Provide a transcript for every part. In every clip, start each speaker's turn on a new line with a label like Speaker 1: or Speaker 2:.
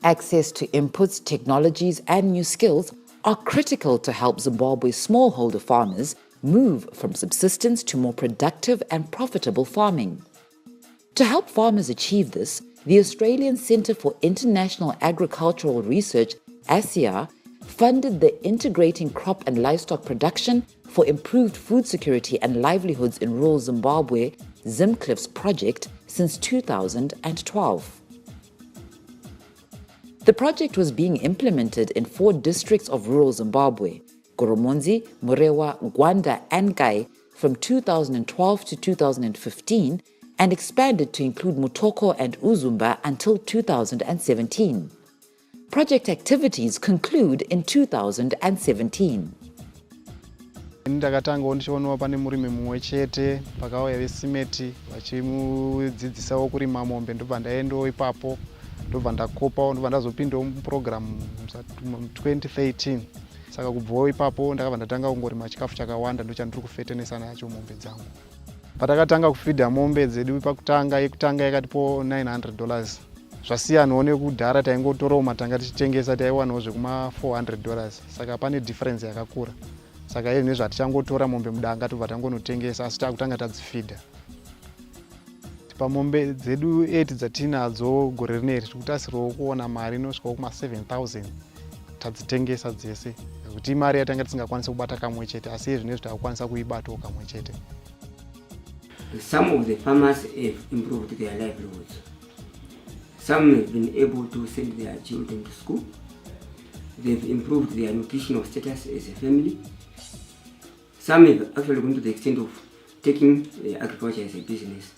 Speaker 1: Access to inputs, technologies, and new skills are critical to help Zimbabwe's smallholder farmers move from subsistence to more productive and profitable farming. To help farmers achieve this, the Australian Centre for International Agricultural Research, ASIA, funded the Integrating Crop and Livestock Production for Improved Food Security and Livelihoods in Rural Zimbabwe, ZimCLIFS project since 2012. The project was being implemented in 4 districts of rural Zimbabwe, Goromonzi, Murewa, Gwanda, and Kai, from 2012 to 2015, and expanded to include Mutoko and Uzumba until 2017. Project activities conclude in 2017.
Speaker 2: Ndakatanga ndichionawo pane murimi mumwe chete pakauya vesimeti vachimudzidzisawo kurima mombe, ndobva ndaendawo ipapo, ndobva ndakopawo, ndobva ndazopindawo mupurogiramu 2013. Saka kubvawo ipapo ndakabva ndatanga kungorima chikafu chakawanda, ndochandiri kufetenesa nacho mombe dzangu. Patakatanga kufidha mombe dzedu yekutanga yakatipo $900. Zvasiyanawo nekudhara taingotorawo matanga tichitengesa taiwanawo zvekuma $400. Saka pane difference yakakura. Saka izvi nezvatichangotora mombe mudanga tobva tangonotengesa, asi takutanga tadzifidha. Pamombe dzedu 8 dzatinadzo gore rineri tikutasirawo kuona mari inosvikawo kuma 7,000 tadzitengesa dzese, kuti imari yatanga tisingakwanisa kubata kamwe chete, asi izvi nezvitakukwanisa kuibatawo kamwe chete.
Speaker 3: Some of the farmers have improved their livelihoods. Some have been able to send their children to school. They've improved their nutritional status as a family. Some have actually gone to the extent of taking agriculture as a business,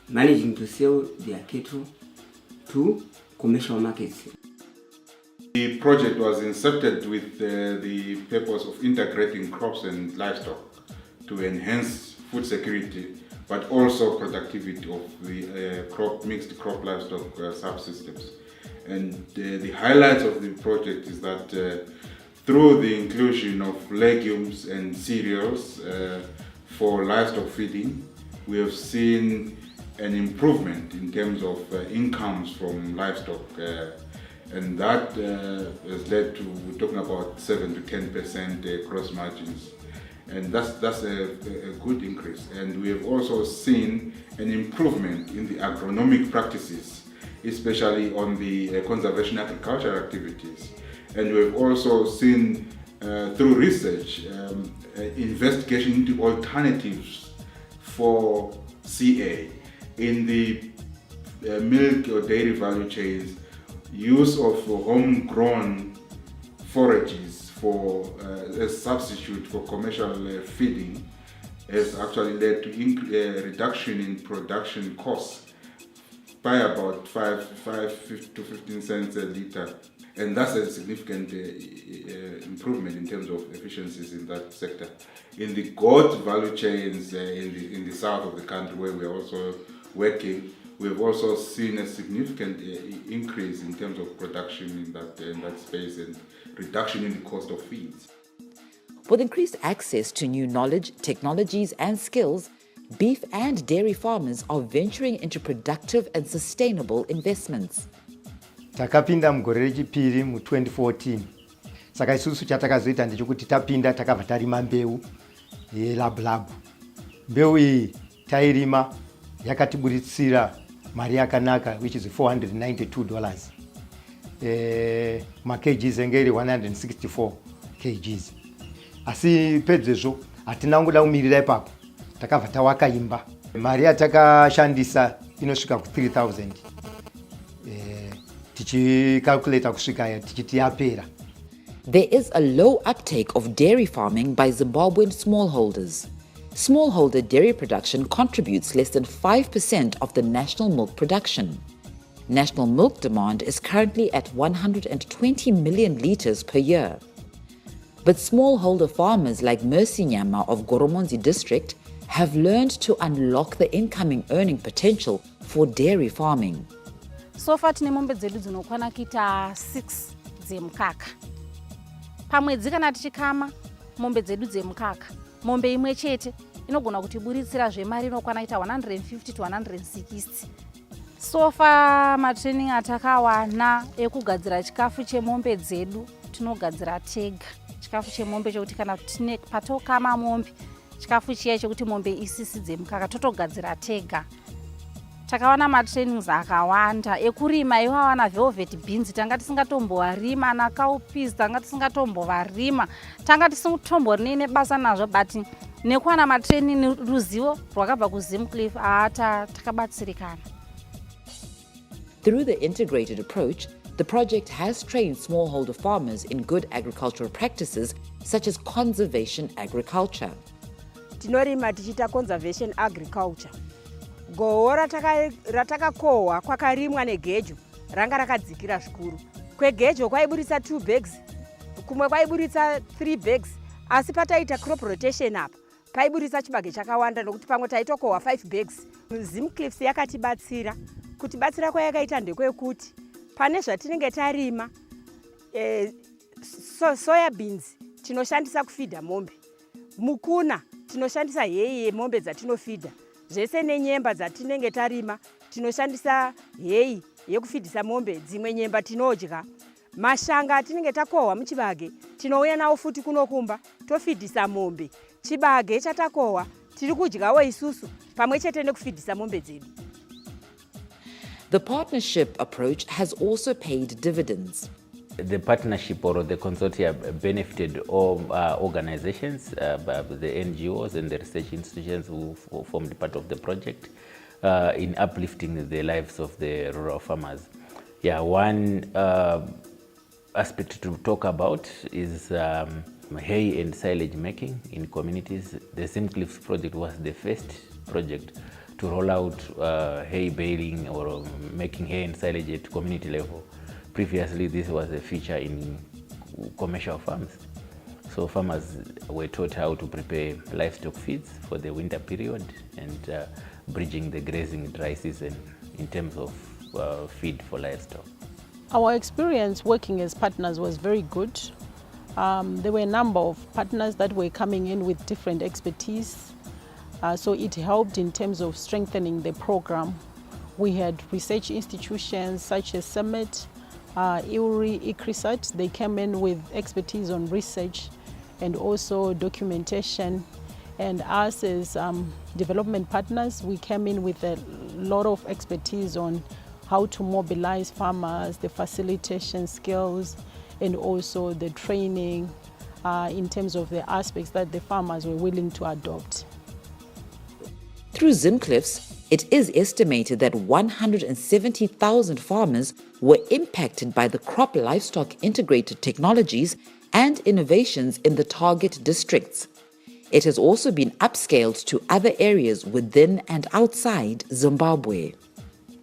Speaker 3: managing to sell their cattle to commercial markets.
Speaker 4: The project was incepted with the purpose of integrating crops and livestock to enhance food security, but also productivity of the mixed crop livestock subsystems. And the highlights of the project is that through the inclusion of legumes and cereals for livestock feeding, we have seen an improvement in terms of incomes from livestock, and that has led to, we're talking about 7 to 10% gross margins. And that's a good increase. And we have also seen an improvement in the agronomic practices, especially on the conservation agriculture activities. And we've also seen through research investigation into alternatives for CA in the milk or dairy value chains, use of homegrown forages for a substitute for commercial feeding has actually led to a reduction in production costs by about 5 to 15 cents a litre, and that's a significant improvement in terms of efficiencies in that sector. In the goat value chains in the south of the country, where we are also working, we've also seen a significant increase in terms of production in that space and reduction in the cost of feeds.
Speaker 1: With increased access to new knowledge, technologies, and skills, beef and dairy farmers are venturing into productive and sustainable investments.
Speaker 5: Takapinda mugore rechipiri mu 2014. Saka isusu chatakazoita ndechekuti tapinda takabva tarima mbeu yelabulabu. Mbeu iyi tairima yakatiburitsira mari yakanaka, which is $492. Ma-kgs enge iri 164 kgs. Asi pedzezvo hatina kungoda kumirira ipapo, takabva tawaka imba. Mari yatakashandisa inosvika ku 3,000. Tichicalculate kusvika tichiti yapera.
Speaker 1: There is a low uptake of dairy farming by Zimbabwean smallholders. Smallholder dairy production contributes less than 5% of the national milk production. National milk demand is currently at 120 million litres per year. But smallholder farmers like Mercy Nyama of Goromonzi district have learned to unlock the incoming earning potential for dairy farming.
Speaker 6: So far tine mombe dzedu dzinokwana kuita 6 dzemukaka. Pamwedzi kana tichikama mombe dzedu dzemukaka, mombe imwe chete inogona kutiburitsira zvemari inokwana ita 150 to 160. So far matraining atakawana ekugadzira chikafu chemombe dzedu tinogadzira tega. Chikafu chemombe chokuti kana tine patokama mombe chikafu chiya chokuti mombe isisidze mukaka totogadzira tega. Takawana matrainings akawanda ekurima iwawana velvet beans tanga tisingatombovarima na cowpeas tanga tisingatombovarima tanga tisingatomborine basa nazvo but nekuwana matraining ruzivo rwakabva kuZimCLIFS takabatsirikana.
Speaker 1: Through the integrated approach, the project has trained smallholder farmers in good agricultural practices such as conservation agriculture.
Speaker 7: Tinorima tichita conservation agriculture. Goho ratakakohwa kwakarimwa negejo ranga rakadzikira zvikuru. Kwegejo kwaiburitsa 2 bags, kumwe kwaiburitsa 3 bags, asi pataita crop rotation apa paiburitsa chibage chakawanda nokuti pamwe taitokohwa 5 bags. ZimCLIFS yakatibatsira. Kutibatsira kwayakaita ndekwekuti pane zvatinenge tarima soya beans tinoshandisa kufidha mombe, mukuna tinoshandisa heyi yemombe dzatinofidha, zvese nenyemba dzatinenge tarima tinoshandisa heyi yekufidhisa mombe, dzimwe nyemba tinodya. Mashanga atinenge takohwa muchibage tinouya nawo futi kunokumba tofidhisa mombe. Chibage chatakohwa tiri kudyawo isusu pamwe chete nekufidhisa mombe dzedu.
Speaker 1: The partnership approach has also paid dividends.
Speaker 8: The partnership or the consortia benefited all organizations, the NGOs and the research institutions who formed part of the project in uplifting the lives of the rural farmers. Yeah, one aspect to talk about is hay and silage making in communities. The ZimCLIFS project was the first project to roll out hay baling or making hay and silage at community level. Previously, this was a feature in commercial farms. So farmers were taught how to prepare livestock feeds for the winter period and bridging the grazing dry season in terms of feed for livestock.
Speaker 9: Our experience working as partners was very good. There were a number of partners that were coming in with different expertise. So it helped in terms of strengthening the program. We had research institutions such as Summit, IWRI, ICRISAT. They came in with expertise on research and also documentation. And us as development partners, we came in with a lot of expertise on how to mobilize farmers, the facilitation skills, and also the training in terms of the aspects that the farmers were willing to adopt.
Speaker 1: Through ZimCLIFS, it is estimated that 170,000 farmers were impacted by the crop-livestock integrated technologies and innovations in the target districts. It has also been upscaled to other areas within and outside Zimbabwe.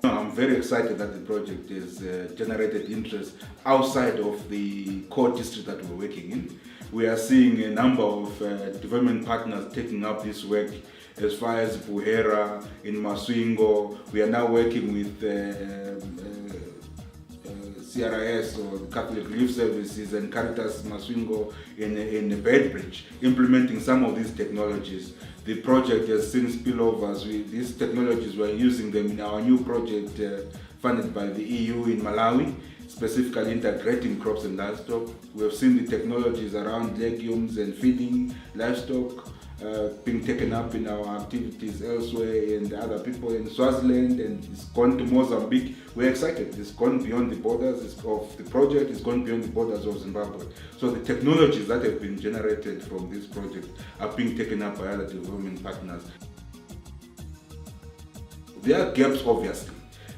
Speaker 4: I'm very excited that the project has generated interest outside of the core district that we're working in. We are seeing a number of development partners taking up this work as far as Buhera, in Maswingo. We are now working with CRIS or Catholic Relief Services and Caritas Maswingo in Bedbridge, implementing some of these technologies. The project has seen spillovers. These technologies, we're using them in our new project funded by the EU in Malawi, specifically integrating crops and livestock. We have seen the technologies around legumes and feeding livestock being taken up in our activities elsewhere, and other people in Swaziland, and it's gone to Mozambique. We're excited. It's gone beyond the borders of the project. It's gone beyond the borders of Zimbabwe. So the technologies that have been generated from this project are being taken up by other development partners. There are gaps, obviously.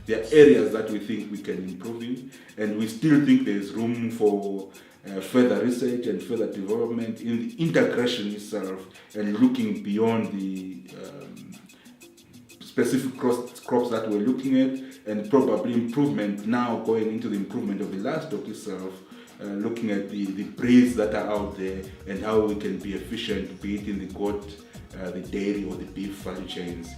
Speaker 4: There are areas that we think we can improve in, and we still think there is room for further research and further development in the integration itself, and looking beyond the specific crops that we're looking at, and probably improvement now going into the improvement of the livestock itself, looking at the breeds that are out there and how we can be efficient, be it in the goat, the dairy or the beef value chains.